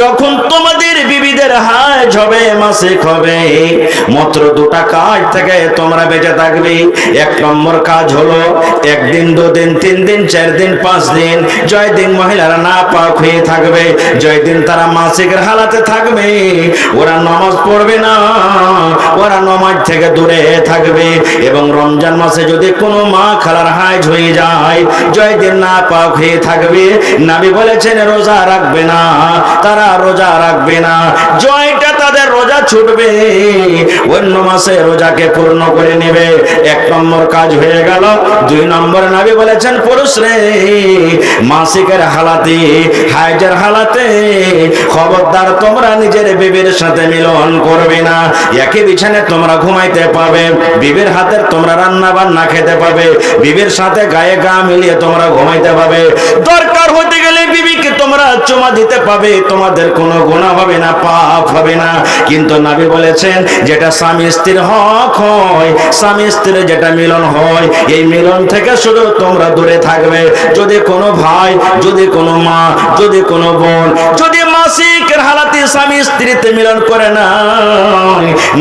যখন তোমাদের বিবিদের হাজ হবে, মাসিক হবে, মাত্র দুটা কাজ থেকে তোমরা বেঁচে থাকবে। এক নম্বর কাজ হলো একদিন, দুদিন, 3 দিন, 4 দিন, 5 দিন, জয় দিন মহিলারা না পাক হয়ে থাকবে, জয় দিন তারা মাসিকের হালাতে থাকবে, ওরা নামাজ পড়বে না, ওরা নামাজ থেকে দূরে থাকবে। এবং রমজান মাসে যদি কোনো মা খালার হাজ হয়ে যায়, জয় দিন না পাক হয়ে থাকবে, নবী বলেছেন রোজা রাখবে না, তারা রোজা রাখবে না, জয়টা তাদের রোজা ছুটবে, অন্য মাসে রোজাকে পূর্ণ করে নেবে। 1 নম্বর কাজ হয়ে গেল। 2 নম্বর নবী বলেছেন পুরুষ রে, মাসিকের হালাতে, হাইজের হালাতে খবরদার তোমরা নিজের বিবির সাথে মিলন করবে না। একই বিছানায় তোমরা ঘুমাইতে পাবে, বিবির হাতের তোমরা রান্না বান্না খেতে পাবে, বিবির সাথে গায়ে গা মিলিয়ে তোমরা ঘুমাইতে পাবে, দরকার হতে গেলে বিবিকে তোমরা চুমা দিতে পাবে, তোমাদের কোনো গুনাহ হবে না, পাপ হবে না। কিন্তু নবী বলেছেন যেটা স্বামী স্ত্রীর হক হয়, স্বামী স্ত্রীর যেটা মিলন হয়, এই মিলন থেকে শুধু তোমরা দূরে থাকবে। যদি কোনো ভাই, যদি কোনো মা, যদি কোনো বোন, যদি মাসিকের হালাতে স্বামী স্ত্রীতে মিলন করে না,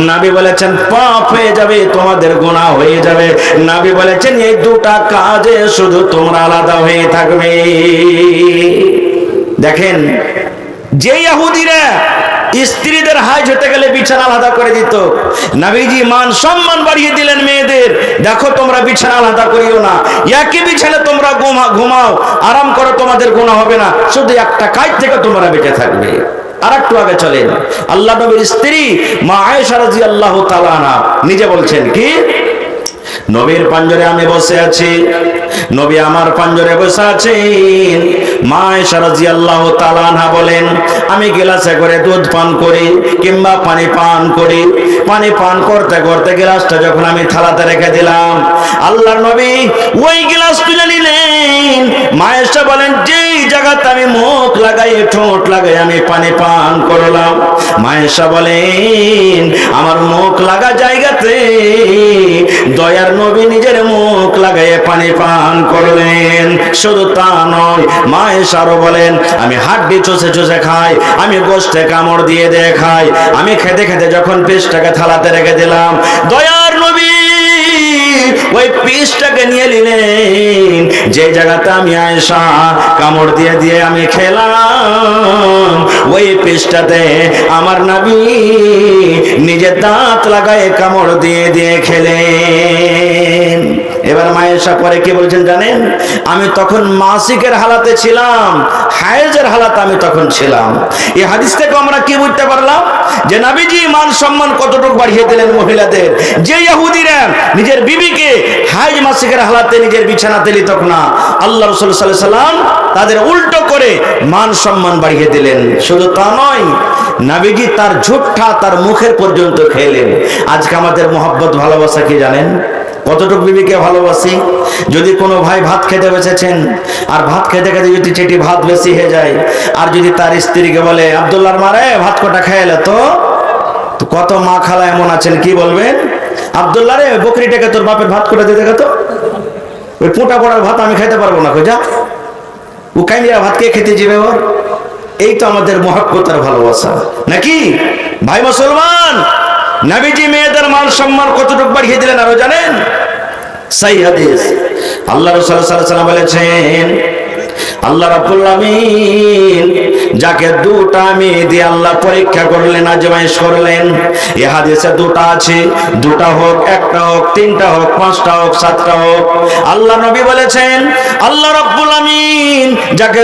নবী বলেছেন পাপ হয়ে যাবে, তোমাদের গুনাহ হয়ে যাবে। নবী বলেছেন এই দুটা কাজে শুধু তোমরা আলাদা হয়ে থাকবে। দেখেন, যে ইহুদিরা স্ত্রীদের হাজ হতে গেলে বিছানা আলাদা করে দিত, নবীজি মান সম্মান বাড়িয়ে দিলেন মেয়েদের, দেখো তোমরা বিছানা আলাদা করিও না, একই বিছানা তোমরা ঘুমাও, আরাম করো, তোমাদের গুনাহ হবে না, শুধু একটা কাজ থেকে তোমরা বেঁচে থাকবে। আর একটু আগে চলেন, আল্লাহ নবীর স্ত্রী মা আয়েশা রাদিয়াল্লাহু তাআলা আনহা নিজে বলছেন কি, নবীর পাঞ্জরে আমি বসে আছি, নবী আমার পাঞ্জরে বসে আছেন। মা আয়েশা রাদিয়াল্লাহু তাআলা আনহা বলেন, আমি গ্লাসে করে দুধ পান করি কিংবা পানি পান করি, পানি পান করতে করতে গ্লাসটা যখন আমি থালাতে রেখে দিলাম, আল্লাহর নবী ওই গ্লাস তুলে নিলেন। মা আয়েশা বলেন, যেই জায়গাতে আমি মুখ লাগাই, ঠোঁট লাগাই আমি পানি পান করলাম, মা আয়েশা বলেন আমার মুখ লাগা জায়গাতে দয়ার নবী নিজের মুখ লাগাইয়ে পানি পান করলেন। শুধু তা নয়, মা আয়েশা আরো বলেন, আমি হাড্ডি চষে চষে খাই, আমি গোশতে কামড় দিয়ে দিয়ে খাই, আমি খেতে খেতে যখন পিসটাকে থালাতে রেখে দিলাম, দয়ার নবী ওই পিসটাকে নিয়ে নিলেন, যে জায়গাতে আমি আয়েশা কামড় দিয়ে দিয়ে আমি খেলাম, ওই পিসটাতে আমার নবী নিজে দাঁত লাগায় কামড় দিয়ে দিয়ে খেলেন। এবার মা আয়েশা পরে কি বলছেন জানেন, আমি তখন মাসিকের হালাতে ছিলাম, হায়েজের হালাতে আমি তখন ছিলাম। এই হাদিস থেকে আমরা কি বুঝতে পারলাম যে নবীজি মান সম্মান কতটুকু বাড়িয়ে দিলেন মহিলাদের। যে ইহুদিরা নিজের বিবিকে হায়েজ মাসিকের হালাতে নিজের বিছানাতে নিত না, আল্লাহ রাসূল সাল্লাল্লাহু আলাইহি সাল্লাম তাদের উল্টো করে মান সম্মান বাড়িয়ে দিলেন। শুধু তা নয়, নবীজি তার ঝুটটা তার মুখের পর্যন্ত খেলেন। আজকে আমাদের মহব্বত ভালোবাসা কি জানেন, কতটুকু বিবিকে ভালোবাসি। যদি কোনো ভাই ভাত খেতে বসেছেন, আর ভাত খেতে খেতে যদি চেটি ভাত বেশি হয়ে যায়, আর যদি তার স্ত্রীকে বলে আব্দুল্লাহর মারে ভাত কটা খেয়ে তো, কত মা খালা এমন আছেন কি বলবেন, আব্দুল্লাহ রে বকরিটাকে তোর বাপের ভাত করে দিয়ে দেখো তো, ওই পোঁটা পড়ার ভাত আমি খেতে পারবো না, খোঁজা ও কাইনিয়া ভাত কে খেতে যাবে ওর। এই তো আমাদের মহব্বত আর ভালোবাসা নাকি ভাই মুসলমান। নবীজি মেয়েদের মান সম্মান কতটুকু বাড়িয়ে দিলেন আরো জানেন, সহিহ হাদিস আল্লাহ রাসূল সাল্লাল্লাহু আলাইহি ওয়াসাল্লাম বলেছেন, আল্লাহ রাব্বুল আমিন যাকে দুটা মেয়ে দিয়ে আল্লাহ পরীক্ষা করলেন, আজমাইশ করলেন, এই হাদিসে দুটা আছে, দুটা হোক, একটা হোক, তিনটা হোক, পাঁচটা হোক, সাতটা হোক, আল্লাহ নবী বলেছেন আল্লাহ রাব্বুল আমিন যাকে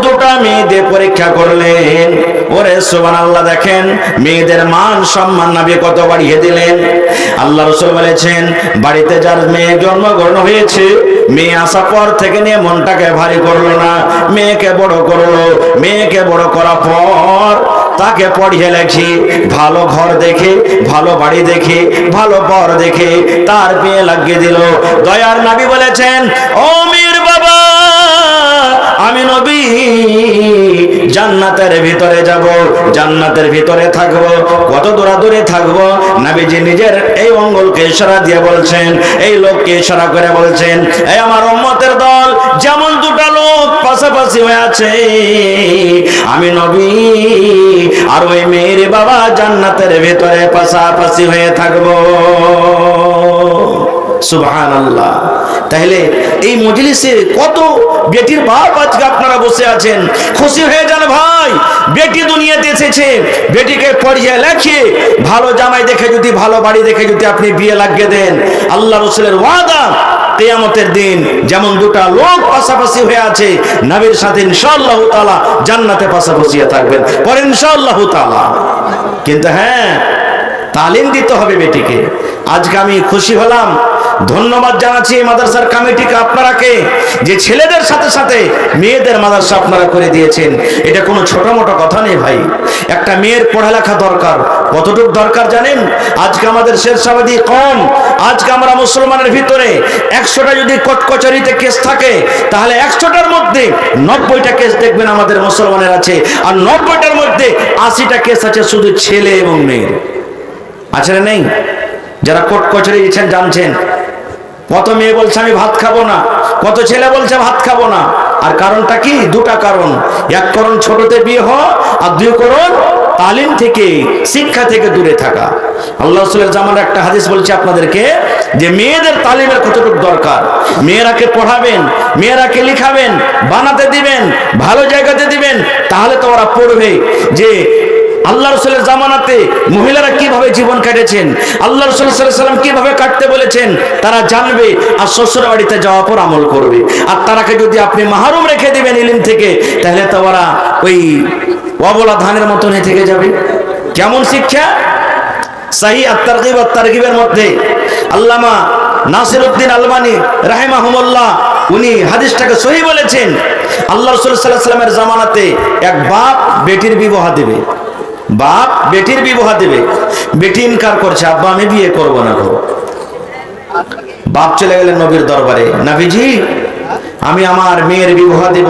দুটা মেয়ে দিয়ে পরীক্ষা করলেন, ওরে সুবহানাল্লাহ, দেখেন মেয়েদের মান সম্মান নবী কত বাড়িয়ে দিলেন। আল্লাহ রাসূল বলেছেন, বাড়িতে যার মেয়ে জন্মগ্রহণ হয়েছে, মেয়ে আসার পর থেকে নিয়ে মনটাকে ভারী করলো না, মেয়েকে বড় করলো, মেয়েকে বড় করার পর তাকে পড়িয়ে লেখি, ভালো ঘর দেখে, ভালো বাড়ি দেখে, ভালো বর দেখে তার বিয়ে লাগিয়ে দিল। দয়ার নবী বলেছেন, ও মেয়ের বাবা, আমি নবী জান্নাতের ভিতরে যাব, জান্নাতের ভিতরে থাকব, কত দূরে থাকব। নবীজি নিজের এই অঙ্গলকে ইশারা দিয়ে বলছেন, এই লোককে ইশারা করে বলছেন, এই আমার উম্মতের দল, যেমন দুটা লোক পাশাপাশি হয়ে আছে, আমি নবী আর ওই মেয়ের বাবা জান্নাতের ভেতরে পাশাপাশি হয়ে থাকবো। সুবহানাল্লাহ। তাহলে এই মজলিসে কত বেটির বাপ আজকে আপনারা বসে আছেন, খুশি হয়ে যান ভাই। বেটি দুনিয়াতে এসেছে, বেটিকে পড়িয়ে লেখিয়ে ভালো জামাই দেখে যদি, ভালো বাড়ি দেখে যদি আপনি বিয়ে লাগিয়ে দেন, আল্লাহ রাসূলের ওয়াদা কিয়ামতের দিন যেমন দুটা লোক পাশাপাশি হয়ে আছে, নবীর সাথে ইনশাআল্লাহ তাআলা জান্নাতে পাশাপাশি থাকবেন, পরে ইনশাআল্লাহ তাআলা। কিন্তু হ্যাঁ, তালিম দিতে হবে বেটিকে। আজকে আমি খুশি হলাম, ধন্যবাদ জানাচ্ছি এই মাদ্রাসার কমিটিকে, আপনারাকে, যে ছেলেদের সাথে সাথে মেয়েদের মাদ্রাসা আপনারা করে দিয়েছেন। এটা কোনো ছোট মোটো কথা নেই ভাই। একটা মেয়ের পড়ালেখা দরকার, কতটুকু দরকার জানেন? আজকে আমাদের শেরশাবাদী কম, আজকে আমরা মুসলমানের ভিতরে 100টা যদি কোর্ট কচুরিতে কেস থাকে, তাহলে 100টার মধ্যে 90টা কেস দেখবেন আমাদের মুসলমানের আছে, আর 90টার মধ্যে 80টা কেস আছে শুধু ছেলে এবং মেয়ের। আছে না নেই? যারা কোর্ট কচুরি দিচ্ছেন জানছেন, কত মেয়ে বলছে আমি ভাত খাবো না, কত ছেলে বলছে ভাত খাবো না। আর কারণটা কি? দুটা কারণ। এক কারণ ছোটতে বিয়ে হওয়া, আর দুই কারণ তালিম থেকে, শিক্ষা থেকে দূরে থাকা। আল্লাহ রাসূলের জামানার একটা হাদিস বলছে আপনাদেরকে, যে মেয়েদের তালিমের কতটুকু দরকার। মেয়েরাকে পড়াবেন, মেয়েরাকে লিখাবেন, বানাতে দিবেন, ভালো জায়গাতে দিবেন, তাহলে তো ওরা পড়বে যে আল্লাহ রাসূলের জামানাতে মহিলারা কিভাবে জীবন কাটেছেন, আল্লাহ রাসূল সাল্লাল্লাহু আলাইহি ওয়াসাল্লাম কিভাবে কাটতে বলেছেন, তারা জানবে আর শ্বশুর বাড়িতে যাওয়ার পর আমল করবে। আর তারাকে যদি আপনি মাহরুম রেখে দিবেন ইলম থেকে, তাহলে তো ওরা ওই অবলা ধানের মতন থেকে যাবে। কেমন শিক্ষা? সহিহ আত-তারগিব ওয়াত তারগিবের মধ্যে আল্লামা নাসিরউদ্দিন আলবানী রাহিমাহুল্লাহ উনি হাদিসটাকে সহিহ বলেছেন। আল্লাহ রাসূল সাল্লাল্লাহু আলাইহি ওয়াসাল্লামের জামানাতে এক বাপ বেটির বিবাহ দেবে, বাপ বেটির বিবাহ দেবে, বেটি ইনকার করছে, আব্বা আমি বিয়ে করব না গো। বাপ চলে গেলেন নবীর দরবারে, নবীজি আমি আমার মেয়ের বিবাহ দেব,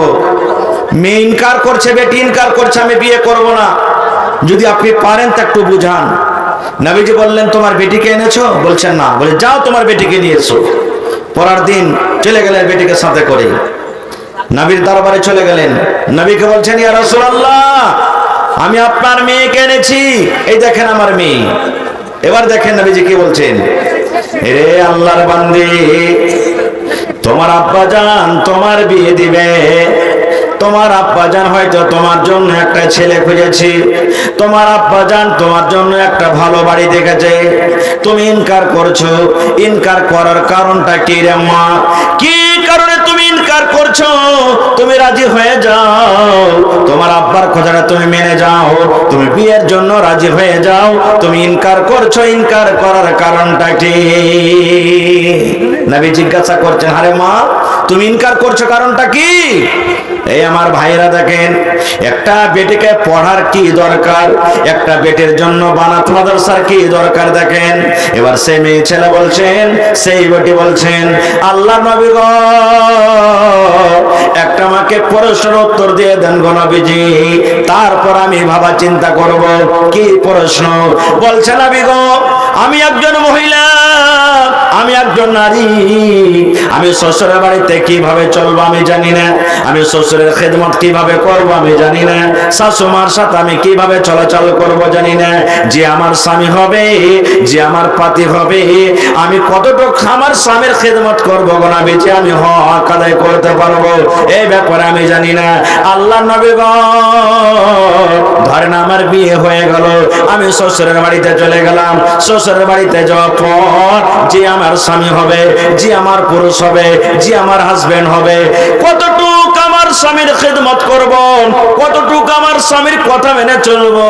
মেয়ে ইনকার করছে, বেটি ইনকার করছে, আমি বিয়ে করব না, যদি আপনি পারেন তা একটু বুঝান। নবীজি বললেন তোমার বেটিকে এনেছো? বলছেন না। বলে যাও তোমার বেটিকে নিয়ে এসো। পরের দিন চলে গেলেন বেটিকে সাথে করে, নবীর দরবারে চলে গেলেন। নবীকে বলছেন ইয়া রাসূলুল্লাহ আমি আপনার মেয়েকে এনেছি, এই দেখেন আমার মেয়ে। এবার দেখেন নবীজি কি বলছেন, রে আল্লাহর বান্দী, তোমার আব্বা জান তোমার বিয়ে দিবে, তোমার আব্বা জান হয়তো তোমার জন্য একটা ছেলে খুঁজেছি, তোমার আব্বা জান তোমার জন্য একটা ভালো বাড়ি দেখেছে, তুমি ইনকার করছো। ইনকার করার কারণটা কি রে মা? কি কারণে তুমি ইনকার করছো? তুমি রাজি হয়ে যাও, তোমার আব্বার কথাটা তুমি মেনে যাও, তুমি বিয়ের জন্য রাজি হয়ে যাও, তুমি ইনকার করছো, ইনকার করার কারণটা কি? নবী জিজ্ঞাসা করছেন, আরে মা তুমি ইনকার করছো কারণটা কি? এই আমার ভাইরা দেখেন, একটা বেটিকে পড়ার কি দরকার, একটা বেটির জন্য বানাত মাদ্রাসার কি দরকার দেখেন। এবার সেই মেয়ে ছেলে বলছেন, সেই বেটি বলছেন, আল্লাহ নবী গো একটা আমাকে প্রশ্নের উত্তর দিয়ে দেন গো নবীজি, তারপর আমি ভাবা চিন্তা করব। কি প্রশ্ন? বলছে নবী গো আমি একজন মহিলা, আমি একজন নারী, আমি শ্বশুরের বাড়িতে কিভাবে চলবো আমি জানি না, আমি শ্বশুরের খেদমত কিভাবে করব আমি জানি না, শাশুমার সাথে আমি কিভাবে চলাচল করব জানি না, যে আমার স্বামী হবে, যে আমার পাতি হবে, আমি কতটুকু আমার স্বামীর খেদমত করবো গো নবী, যে আমি হক আদায় করতে পারবো এই ব্যাপারে আমি জানি না। আল্লাহ নবী গো ধরেন আমার বিয়ে হয়ে গেল, আমি শ্বশুরের বাড়িতে চলে গেলাম, শ্বশুরের বাড়িতে যাওয়ার পর যে আমার স্বামী হবে, যে আমার পুরুষ হবে, যে আমার হাজবেন্ড হবে, কতটুকু আমার স্বামীর খেদমত করব, কতটুকু আমার স্বামীর কথা মেনে চলবো,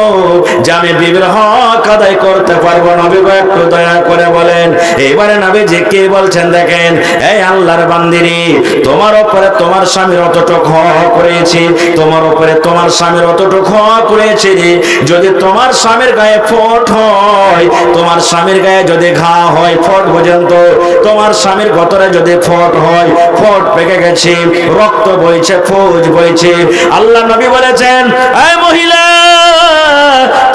যে আমি বিবির হক আদায় করতে পারবো। নবী গো একটু দয়া করে বলেন। এবারে নবী যে কে বলছেন দেখেন, এই আল্লাহর বান্দিরি, তোমার উপরে তোমার স্বামীর অতটুকু হক রয়েছে, তোমার উপরে তোমার স্বামীর অতটুকু হক রয়েছে, যদি তোমার স্বামীর গায়ে ফোঁট হয়, তোমার স্বামীর গায়ে যদি ঘা হয় ফোঁট পর্যন্ত, তোমার স্বামীর গতরে যদি ফোঁট হয়, ফোঁট পেকে গেছে, রক্ত বইছে, ফৌজ বইছে, আল্লাহ নবী বলেছেন এই মহিলা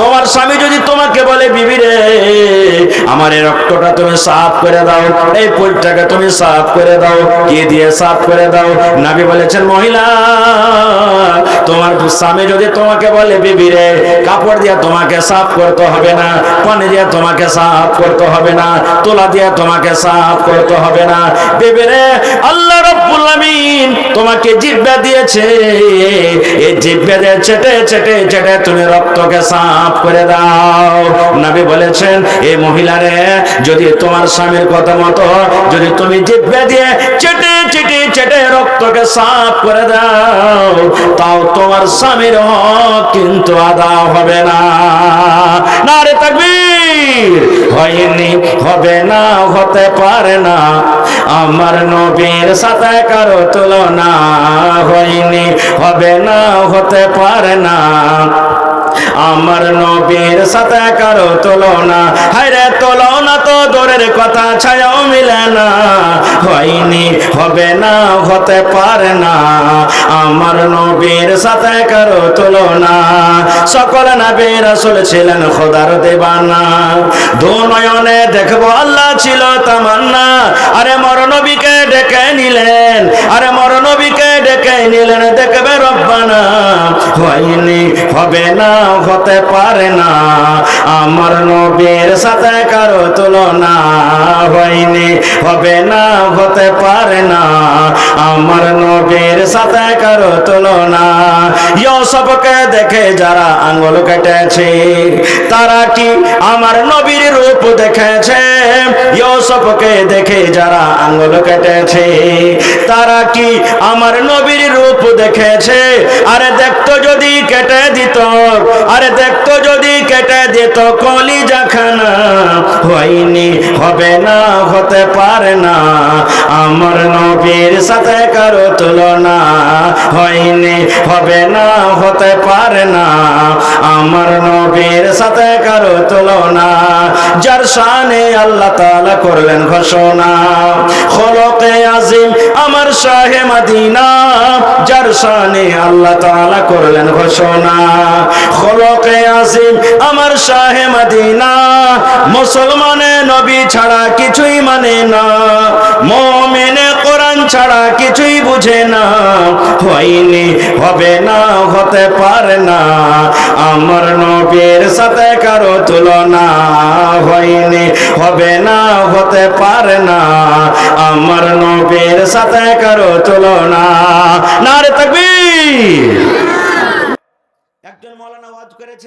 তোমার স্বামী যদি তোমাকে বলে বিবি রে আমার এই রক্তটা তুমি সাফ করে দাও, এই পুলটাকে তুমি সাফ করে দাও, কি দিয়ে সাফ করে দাও? নবী বলেছেন মহিলা তোমার স্বামী যদি তোমাকে বলে বিবি রে কাপড় দিয়ে তোমাকে সাফ করতে হবে না, পানি দিয়ে তোমাকে সাফ করতে হবে না, তোলা দিয়ে তোমাকে সাফ করতে হবে না, বিবি রে আল্লাহ রাব্বুল আমিন তোমাকে জিহ্বা দিয়েছে, এই জিহ্বা দিয়ে চেটে চেটে চেটে তুমি রক্তকে সাফ করে দাও। নবী বলেছেন এই মহিলারে যদি তোমার স্বামীর কথা মতো যদি তুমি জিহ্বা দিয়ে চেটে চেটে চেটে রক্তকে সাফ করে দাও তাও তোমার স্বামীর হক কিন্তু আদা হবে না। নারে তাকবীর। হয়নি, হবে না, হতে পারে না আমার নবীর সাথে কারো তুলনা, হয়নি, হবে না, হতে পারে না আমার নবীর সাথে কারো তুলনা, হায়রে তুলনা তো দূরের কথা ছায়াও মিলে না, হয়নি, হবে না, হতে পারে না আমার নবীর সাথে কারো তুলনা। সকল নবী রাসূল ছিলেন খোদার দেবানা, দু নয়নে দেখবো আল্লাহ ছিল তামান্না, আরে মর নবীকে ডেকে নিলেন, আরে মর নবীকে ডেকে নিলেন দেখবে রব্বানা, হয়নি, হবে না, হতে পারে না আমার নবীর সাথে কারো তুলনা, হয়নি, হবে না, হতে পারে না আমার নবীর সাথে কারো তুলনা। ইউসুফকে দেখে যারা আঙ্গুল কেটেছে তারা কি আমার নবীর রূপ দেখেছে? ইউসুফকে দেখে যারা আঙ্গুল কেটেছে তারা কি আমার নবীর রূপ দেখেছে? আরে দেখতো যদি কেটে দিত, আরে দেখতো যদি কেটে দিত কলিজা খানা, হয়নি, হবে না, হতে পারে না আমার নবীর সাথে কারো তুলনা, হয়নি, হবে না, হতে পারে না আমার নবীর সাথে কারো তুলনা। যার শানে আল্লাহ তাআলা করলেন ঘোষণা, খলকে আজিম আমার শাহে মদিনা, যার শানে আল্লাহ তাআলা করলেন ঘোষণা, খলকে আজিম আমার শাহে মদিনা, মুসলমানে নবী ছাড়া কিছুই মানে না, মুমিনে কোরআন ছাড়া কিছুই বুঝে না, হয়নি, হবে না, হতে পারে না আমার নবীর সাথে কারো তুলনা, হয়নি, হবে না, হতে পারে না আমার নবীর সাথে কারো তুলনা। নারে তাকবীর। একজন মাওলানা ওয়াজ করেছে।